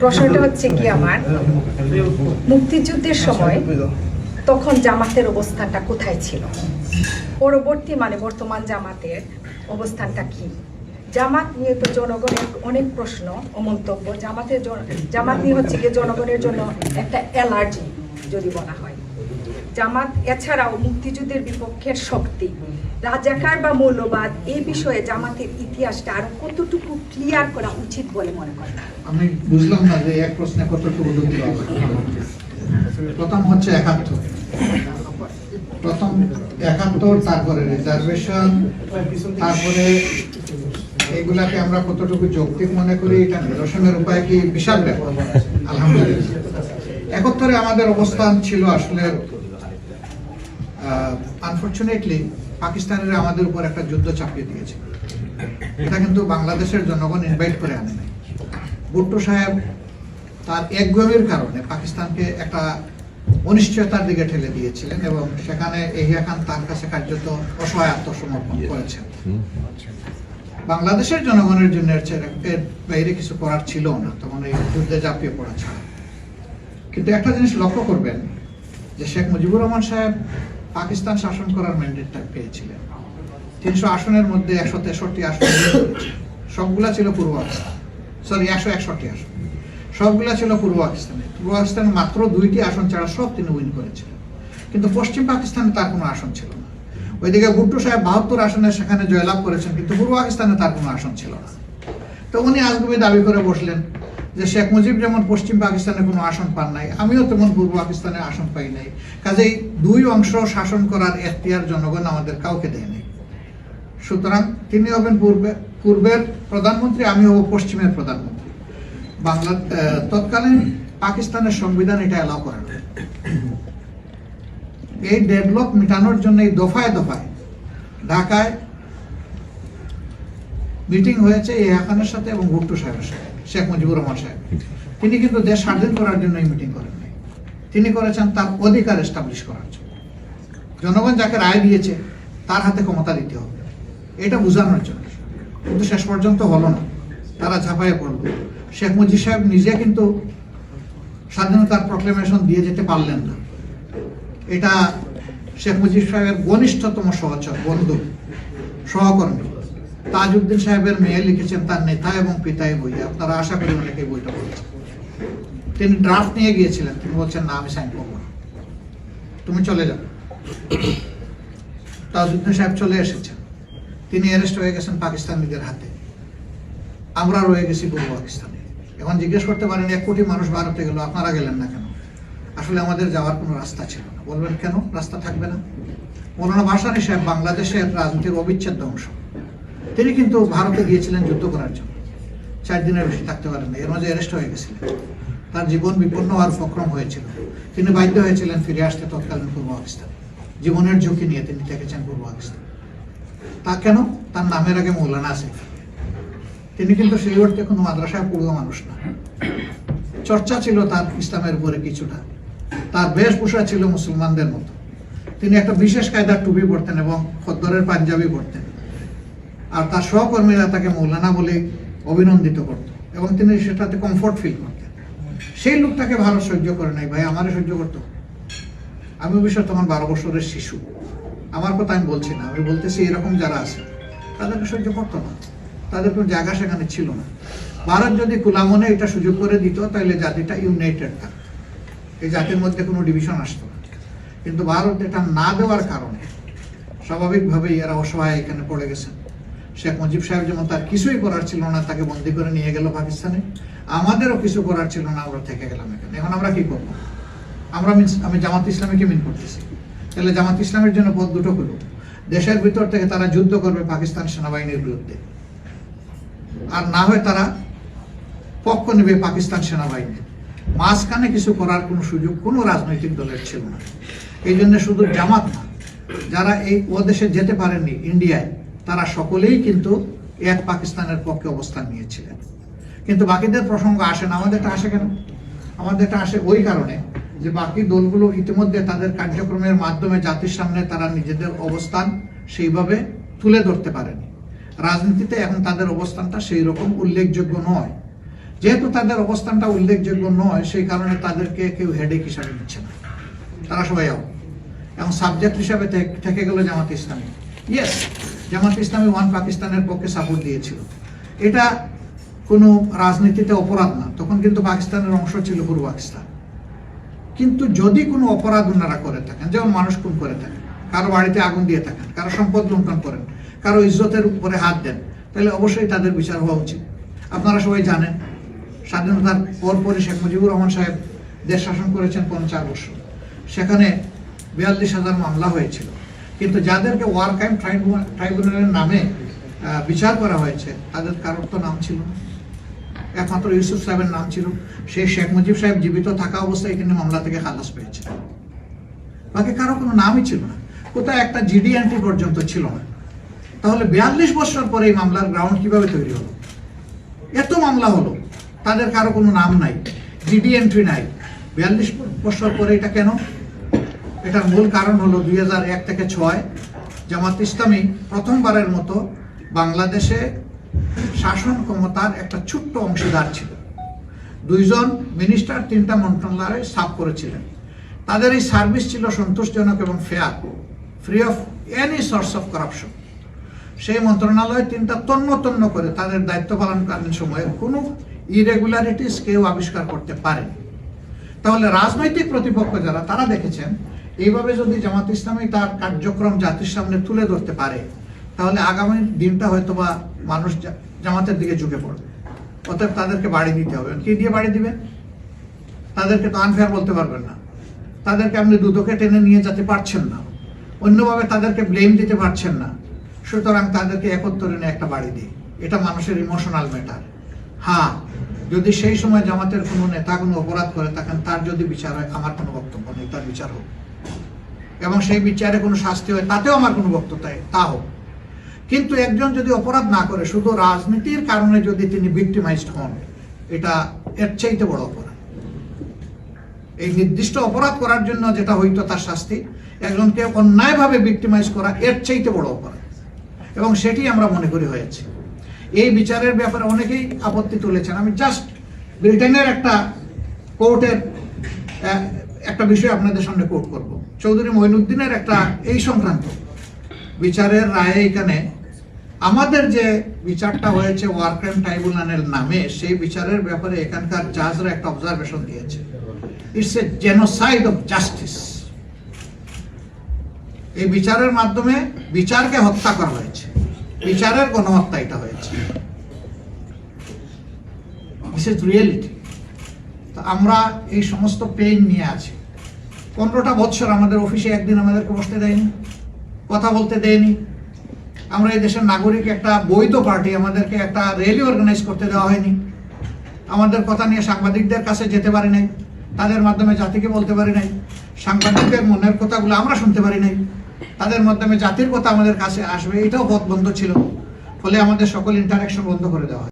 প্রশ্নটা হচ্ছে কি আমার, মুক্তিযুদ্ধের সময় তখন জামাতের অবস্থানটা কোথায় ছিল, পরবর্তী মানে বর্তমান জামাতের অবস্থানটা কি? জামাত নিয়ে তো জনগণের অনেক প্রশ্ন ও মন্তব্য। জামাত নিয়ে হচ্ছে গিয়ে জনগণের জন্য একটা অ্যালার্জি যদি বলা হয়। জামাত এছাড়াও মুক্তিযুদ্ধের বিপক্ষের শক্তি, রাজাকার বা মৌলবাদ, এই বিষয়ে জামাতের ইতিহাসটা আরো কতটুকু ক্লিয়ার করা উচিত বলে মনে করেন? আমি বুঝলাম না যে এক প্রশ্নে কতটুকু উত্তর দেওয়া হবে। প্রথম হচ্ছে ৭১, প্রথম ৭১, তারপরে রিজার্ভেশন, তারপরে এগুলাকে আমরা কতটুকু যৌক্তিক মনে করি, এটা নিরসনের উপায় কি, বিশাল ব্যাপার। আলহামদুলিল্লাহ ৭১ আমাদের অবস্থান ছিল আসলে আনফরচুনেটলি পাকিস্তানিরা আমাদের উপর একটা যুদ্ধ চাপিয়ে দিয়েছে। এটা কিন্তু বাংলাদেশের জনগণ ইনভাইট করে আনে নাই। ভুট্টো সাহেব তার একগুঁয়েমির কারণে পাকিস্তানকে একটা অনিশ্চয়তার দিকে ঠেলে দিয়েছিলেন এবং সেখানে এহিয়া খান তার কাছে কার্যত অসহায় আত্মসমর্পণ করেছেন। বাংলাদেশের জনগণের জন্য এর বাইরে কিছু করার ছিল না, তখন এই যুদ্ধে ঝাঁপিয়ে পড়া ছাড়া। কিন্তু একটা জিনিস লক্ষ্য করবেন যে শেখ মুজিবুর রহমান সাহেব পাকিস্তান শাসন করার ম্যান্ডেটটা পেয়েছিলেন। ৩০০ আসনের মধ্যে ১৬৩ আসন, সবগুলা ছিল পূর্ব পাকিস্তান, সরি ১৬১ আসন, সবগুলা ছিল পূর্ব পাকিস্তানে। পূর্ব পাকিস্তানে মাত্র ২টি আসন ছাড়া সব তিনি উইন করেছিলেন। কিন্তু পশ্চিম পাকিস্তানে তার কোনো আসন ছিল না। ওইদিকে ভুট্টো সাহেব ৭২ আসনে সেখানে জয়লাভ করেছেন, কিন্তু পূর্ব পাকিস্তানে তার কোনো আসন ছিল না। তো উনি আজগুবি দাবি করে বসলেন যে শেখ মুজিব যেমন পশ্চিম পাকিস্তানে কোনো আসন পান নাই, আমিও তেমন পূর্ব পাকিস্তানে আসন পাই নাই, কাজেই দুই অংশ শাসন করার এখতিয়ার জনগণ আমাদের কাউকে দেয় নাই। সুতরাং তিনি হবেন পূর্বের প্রধানমন্ত্রী, আমি হব পশ্চিমের প্রধানমন্ত্রী। তৎকালীন পাকিস্তানের সংবিধান এটা অ্যালাউ করে না। এই ডেডলক মেটানোর জন্য এই দফায় দফায় ঢাকায় মিটিং হয়েছে এহিয়া খানের সাথে এবং ভুট্টো সাহেবের সাথে, শেখ মুজিবুর রহমান সাহেব। তিনি কিন্তু দেশ স্বাধীন করার জন্য এই মিটিং করেন নাই, তিনি করেছেন তার অধিকার এস্টাবলিশ করার জন্য। জনগণ যাকে রায় দিয়েছে তার হাতে ক্ষমতা দিতে হবে, এটা বোঝানোর জন্য। কিন্তু শেষ পর্যন্ত হলো না, তারা ঝাঁপায়ে পড়ল। শেখ মুজিব সাহেব নিজে কিন্তু স্বাধীনতার প্রক্লেমেশন দিয়ে যেতে পারলেন না। এটা শেখ মুজিব সাহেবের ঘনিষ্ঠতম সহচর, বন্ধু, সহকর্মী তাজউদ্দিন সাহেবের মেয়ে লিখেছেন তার নেতা এবং পিতাই বই, আপনারা আশা করি অনেকে বইটা পড়েছেন। তিনি ড্রাফট নিয়ে গিয়েছিলেন, তিনি বলছেন না আমি সাইন করবো না, তুমি চলে যাও। তাজউদ্দিন সাহেব চলে এসেছেন, তিনি অ্যারেস্ট হয়ে গেছেন পাকিস্তানিদের হাতে, আমরা রয়ে গেছি পূর্ব পাকিস্তানে। এখন জিজ্ঞেস করতে পারেন ১ কোটি মানুষ ভারতে গেল, আপনারা গেলেন না কেন? আসলে আমাদের যাওয়ার কোনো রাস্তা ছিল না। বলবেন কেন রাস্তা থাকবে না? মৌলানা ভাসানী সাহেব বাংলাদেশের রাজনীতির অবিচ্ছেদ্য অংশ, তিনি কিন্তু ভারতে গিয়েছিলেন যুদ্ধ করার জন্য, 4 দিনের বেশি থাকতে পারেন না, এর মাঝে অ্যারেস্ট হয়ে গেছিলেন, তার জীবন বিপন্ন হওয়ার উপক্রম হয়েছিল, তিনি বাধ্য হয়েছিলেন ফিরে আসতে তৎকালীন পূর্ব পাকিস্তানে। জীবনের ঝুঁকি নিয়ে তিনি থেকেছেন পূর্ব পাকিস্তান। তা কেন? তার নামের আগে মৌলানা আছে। তিনি কিন্তু সেই অর্থে কোনো মাদ্রাসায় পড়ুয়া মানুষ না। চর্চা ছিল তার ইসলামের উপরে কিছুটা, তার বেশভূষা ছিল মুসলমানদের মতো। তিনি একটা বিশেষ কায়দার টুপি পরতেন এবং খদ্দরের পাঞ্জাবি পরতেন, আর তার সহকর্মীরা তাকে মৌলানা বলে অভিনন্দিত করত এবং তিনি সেটাতে কমফোর্ট ফিল করতেন। সেই লোকটাকে ভারত সহ্য করে নাই, ভাই আমারে সহ্য করতো। আমি অবশ্য তখন 12 বছরের শিশু, আমার কথা আমি বলছি না, আমি বলতেছি এরকম যারা আছে তাদেরকে সহ্য করতো না, তাদের কোনো জায়গা সেখানে ছিল না। ভারত যদি কুলামনে এটা সুযোগ করে দিত তাহলে জাতিটা ইউনাইটেড থাকত, এই জাতির মধ্যে কোনো ডিভিশন আসতো না। কিন্তু ভারত এটা না দেওয়ার কারণে স্বাভাবিকভাবেই এরা অসহায় এখানে পড়ে গেছেন। শেখ মুজিব সাহেব যেমন তার কিছুই করার ছিল না, তাকে বন্দি করে নিয়ে গেল পাকিস্তানে, আমাদেরও কিছু করার ছিল না, আমরা থেকে গেলাম এখানে। এখন আমরা কি করবো? আমি জামাত ইসলামীকে মিন করতেছি, তাহলে জামাত ইসলামের জন্য পথ দুটো করবো। দেশের ভিতর থেকে তারা যুদ্ধ করবে পাকিস্তান সেনাবাহিনীর বিরুদ্ধে, আর না হয় তারা পক্ষ নেবে পাকিস্তান সেনাবাহিনীর। মাঝখানে কিছু করার কোনো সুযোগ কোনো রাজনৈতিক দলের ছিল না। এই জন্য শুধু জামাত না, যারা এই দেশে যেতে পারেননি ইন্ডিয়ায়, তারা সকলেই কিন্তু এক পাকিস্তানের পক্ষে অবস্থান নিয়েছিলেন। কিন্তু বাকিদের প্রসঙ্গ আসে না। আমাদেরটা আসে কেন? আমাদেরটা আসে ওই কারণে যে বাকি দলগুলো ইতিমধ্যে তাদের কার্যক্রমের মাধ্যমে জাতির সামনে তারা নিজেদের অবস্থান সেইভাবে তুলে ধরতে পারেনি। রাজনীতিতে এখন তাদের অবস্থানটা সেই রকম উল্লেখযোগ্য নয়। যেহেতু তাদের অবস্থানটা উল্লেখযোগ্য নয়, সেই কারণে তাদেরকে কেউ হেডেক হিসাবে নিচ্ছে না, তারা সবাই এবং সাবজেক্ট হিসাবে থেকে গেল জামাত ইসলামী। ইয়েস, জামাত ইসলামী ওয়ান পাকিস্তানের পক্ষে সাপোর্ট দিয়েছিল, এটা কোনো রাজনীতিতে অপরাধ না, তখন কিন্তু পাকিস্তানের অংশ ছিল পূর্ব পাকিস্তান। কিন্তু যদি কোনো অপরাধ ওনারা করে থাকেন, যেমন মানুষ খুন করে থাকেন, কারো বাড়িতে আগুন দিয়ে থাকেন, কারো সম্পদ লুণ্ঠন করেন, কারো ইজ্জতের উপরে হাত দেন, তাহলে অবশ্যই তাদের বিচার হওয়া উচিত। আপনারা সবাই জানেন, স্বাধীনতার পরপরই শেখ মুজিবুর রহমান সাহেব দেশ শাসন করেছেন 50 বছর, সেখানে 42,000 মামলা হয়েছিল, কিন্তু যাদেরকে ওয়ার ক্রাইম ট্রাইব্যুনালের নামে বিচার করা হয়েছে তাদের কারোর তো নাম ছিল না, একমাত্র ইউসুফ সাহেবের নাম ছিল। সেই শেখ মুজিব সাহেব জীবিত থাকা অবস্থায় এখানে মামলা থেকে খালাস পেয়েছে, বাকি কারো কোনো নামই ছিল না, কোথাও একটা জিডি এন্ট্রি পর্যন্ত ছিল না। তাহলে 42 বছর পরে এই মামলার গ্রাউন্ড কিভাবে তৈরি হলো? এত মামলা হলো, তাদের কারো কোনো নাম নাই, জিডি এন্ট্রি নাই, 42 বছর পরে এটা কেন? এটার মূল কারণ হলো 2001 থেকে 6 জামাত ইসলামী প্রথমবারের মতো বাংলাদেশে শাসন ক্ষমতার একটা ছোট্ট অংশীদার ছিল। 2 জন মিনিস্টার 3টা মন্ত্রণালয়ে সার্ভ করেছিলেন, তাদের এই সার্ভিস ছিল সন্তোষজনক এবং fair, free of any source of corruption. সেই মন্ত্রণালয় 3টা তন্ন করে তাদের দায়িত্ব পালনকালীন সময়ে কোনো ইরেগুলারিটিস কেউ আবিষ্কার করতে পারেনি। তাহলে রাজনৈতিক প্রতিপক্ষ যারা, তারা দেখেছেন এইভাবে যদি জামাত ইসলামী তার কার্যক্রম জাতির সামনে তুলে ধরতে পারে, তাহলে আগামী দিনটা হয়তো বা মানুষ জামাতের দিকে ঝুঁকে পড়বে। অতএব তাদেরকে বাড়ি দিতে হবে। কি দিয়ে বাড়ি দিবেন? তাদেরকে তো আনফেয়ার বলতে পারবেন না, তাদেরকে আপনি দুদকে টেনে নিয়ে যেতে পারছেন না, অন্যভাবে তাদেরকে ব্লেম দিতে পারছেন না, সুতরাং তাদেরকে একত্রে নিয়ে একটা বাড়ি দিই। এটা মানুষের ইমোশনাল ম্যাটার। হ্যাঁ, যদি সেই সময় জামাতের কোনো নেতা কোনো অপরাধ করে থাকেন, তার যদি বিচার হয়, আমার কোনো বক্তব্য নেই, তার বিচার হোক, এবং সেই বিচারে কোনো শাস্তি হয়, তাতেও আমার কোনো বক্তব্য তা হোক। কিন্তু একজন যদি অপরাধ না করে, শুধু রাজনীতির কারণে যদি তিনি ভিক্টিমাইজড হন, এটা এর চাইতে বড় অপরাধ। এই নির্দিষ্ট অপরাধ করার জন্য যেটা হইতো তার শাস্তি, একজনকে অন্যায়ভাবে ভিক্টিমাইজ করা এর চাইতে বড় অপরাধ, এবং সেটি আমরা মনে করি হয়েছে। এই বিচারের ব্যাপারে অনেকেই আপত্তি তুলেছেন। আমি জাস্ট ব্রিটেনের একটা কোর্টের একটা বিষয় আপনাদের সামনে কোর্ট করব। চৌধুরী মঈনুদ্দিনের একটা এই সংক্রান্ত বিচারের রায়ে এখানে আমাদের যে বিচারটা হয়েছে ওয়ার ক্রাইম ট্রাইব্যুনালের নামে, সেই বিচারের ব্যাপারে এখানকার জাজরা একটা অবজারভেশন দিয়েছে। It's a genocide of justice. এই বিচারের মাধ্যমে বিচারকে হত্যা করা হয়েছে, বিচারের গণহত্যা এটা হয়েছে। This is reality. তো আমরা এই সমস্ত পেইন নিয়ে আছি। 15টা বছর আমাদের অফিসে একদিন আমাদেরকে বসতে দেয়নি, কথা বলতে দেয়নি। আমরা এই দেশের নাগরিক, একটা বৈধ পার্টি, আমাদেরকে একটা র্যালি অর্গানাইজ করতে দেওয়া হয়নি। আমাদের কথা নিয়ে সাংবাদিকদের কাছে যেতে পারি নাই, তাদের মাধ্যমে জাতিকে বলতে পারি নাই। সাংবাদিকদের মনের কথাগুলো আমরা শুনতে পারি নাই, তাদের মাধ্যমে জাতির কথা আমাদের কাছে আসবে, এটাও পথ বন্ধ ছিল। ফলে আমাদের সকল ইন্টারাকশন বন্ধ করে দেওয়া হয়।